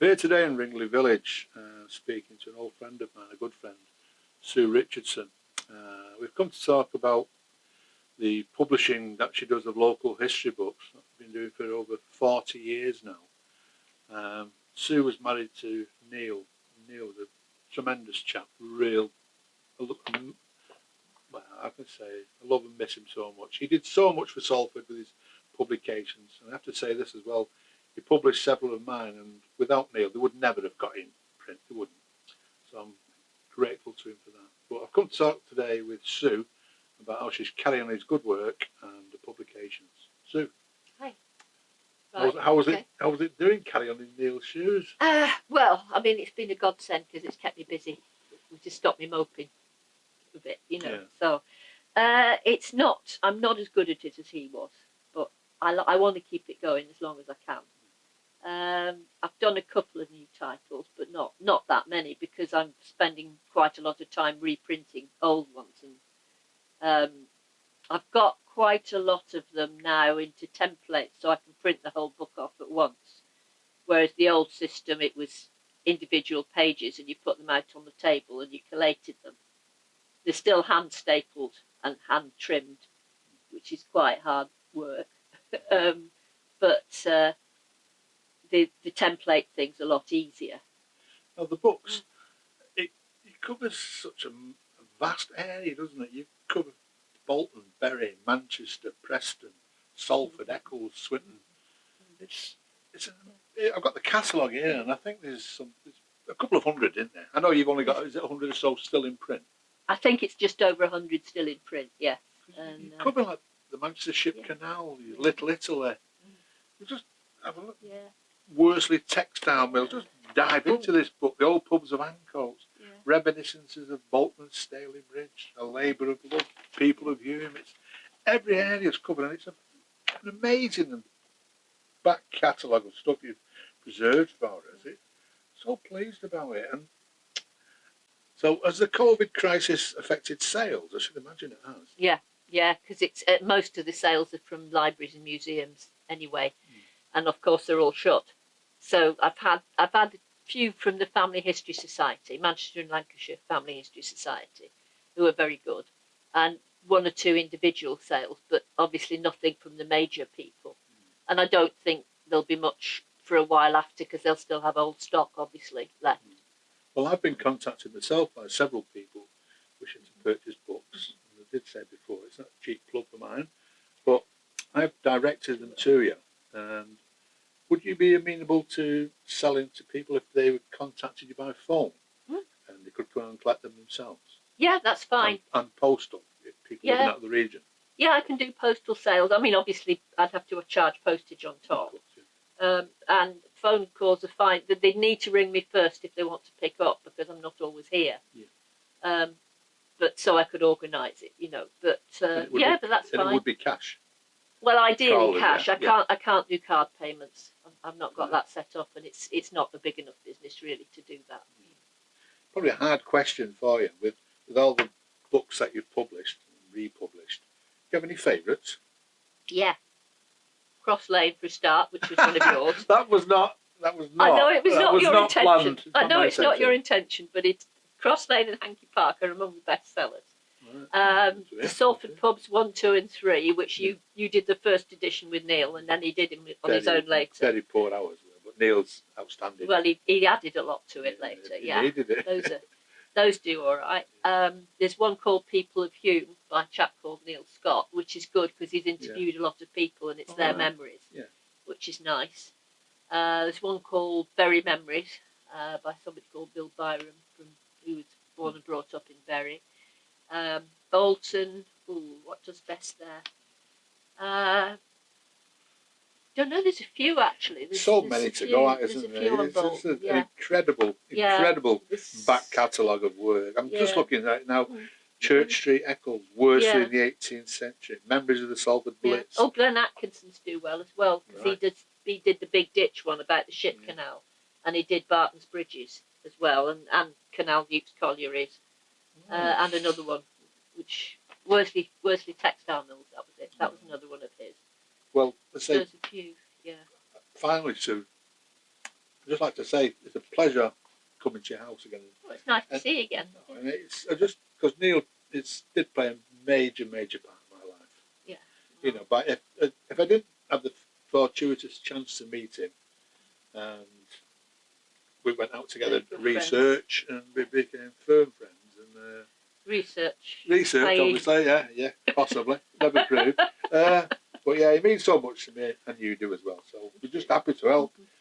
Here today in Ringley Village, speaking to an old friend of mine, a good friend, Sue Richardson. We've come to talk about the publishing that she does of local history books. I've been doing for over 40 years now. Sue was married to Neil. Neil was a tremendous chap, well, I can say I love and miss him so much. He did so much for Salford with his publications, and I have to say this as well. He published several of mine, and without Neil, they would never have got in print. They wouldn't. So I'm grateful to him for that. But I've come to talk today with Sue about how she's carrying on his good work and the publications. Sue. Hi. Right. How was it doing carrying on in Neil's shoes? Well, I mean, it's been a godsend because it's kept me busy. It just stopped me moping a bit, you know. Yeah. So it's not. I'm not as good at it as he was, but I want to keep it going as long as I can. I've done a couple of new titles, but not that many because I'm spending quite a lot of time reprinting old ones, and I've got quite a lot of them now into templates, so I can print the whole book off at once. Whereas the old system, it was individual pages, and you put them out on the table and you collated them. They're still hand stapled and hand trimmed, which is quite hard work. But the template thing's a lot easier. Now the books, it covers such a vast area, doesn't it? You cover Bolton, Bury, Manchester, Preston, Salford, Eccles, Swinton. I've got the catalogue here, and I think there's a couple of hundred in there. I know you've only got, is it 100 or so still in print? I think it's just over 100 still in print, yeah. And you cover like the Manchester Ship Canal, Little Italy. You just have a look. Yeah. Worsley Textile Mill. Just dive into this book. The old pubs of Ancoats, reminiscences of Bolton and Staley Bridge, a labour of love, people of Hulme. It's every area's covered, and it's an amazing back catalogue of stuff you've preserved for us. It's so pleased about it. And so, has the COVID crisis affected sales? I should imagine it has. Yeah, because it's most of the sales are from libraries and museums anyway, and of course they're all shut. So I've had a few from the Family History Society, Manchester and Lancashire Family History Society, who are very good, and one or two individual sales, but obviously nothing from the major people. And I don't think there'll be much for a while after because they'll still have old stock, obviously, left. Well, I've been contacted myself by several people wishing to purchase books. And I did say before, it's not a cheap plug for mine, but I've directed them to you. And would you be amenable to selling to people if they contacted you by phone and they could come and collect them themselves? Yeah, that's fine. And postal, if people living out of the region? Yeah, I can do postal sales. I mean, obviously, I'd have to charge postage on top. And phone calls are fine. They need to ring me first if they want to pick up because I'm not always here. Yeah. But so I could organise it, you know. But but that's fine. And it would be cash. Well, ideally cash. I can't do card payments. I've not got that set up, and it's not a big enough business really to do that. Probably a hard question for you with all the books that you've published and republished. Do you have any favourites? Yeah. Cross Lane for a start, which was one of yours. That was not. I know it was not your intention. Planned. I know it's not your intention, but Cross Lane and Hanky Park are among the best sellers. Right. The Salford pubs 1, 2, and 3, which you did the first edition with Neil, and then he did him on his own later. Very poor hours, but Neil's outstanding. Well, he added a lot to it later. He needed it. Those do all right. There's one called People of Hulme by a chap called Neil Scott, which is good because he's interviewed a lot of people and it's their memories, which is nice. There's one called Bury Memories by somebody called Bill Byram, who was born and brought up in Bury. Bolton, what does best there? Don't know, there's a few actually. There's many to go at, isn't there? It's just an incredible back catalogue of work. I'm just looking at it now. Church Street, Eccles, Weaste in the 18th century, members of the Salford Blitz. Oh, Glenn Atkinson's do well as well, because he did the Big Ditch one about the ship canal, and he did Barton's Bridges as well, and Canal Duke's Collieries, and another one, which Weaste Textile Mills, that was it. That was another one of his. Well, let's say, there's a few, finally, Sue, just like to say it's a pleasure coming to your house again. Well, it's nice to see you again. And it's just because Neil did play a major part in my life. Yeah. You know, but if I didn't have the fortuitous chance to meet him, and we went out together to research, and we became firm friends. And research, obviously, yeah, possibly, never proved. But yeah, it means so much to me, and you do as well. So we're just happy to help.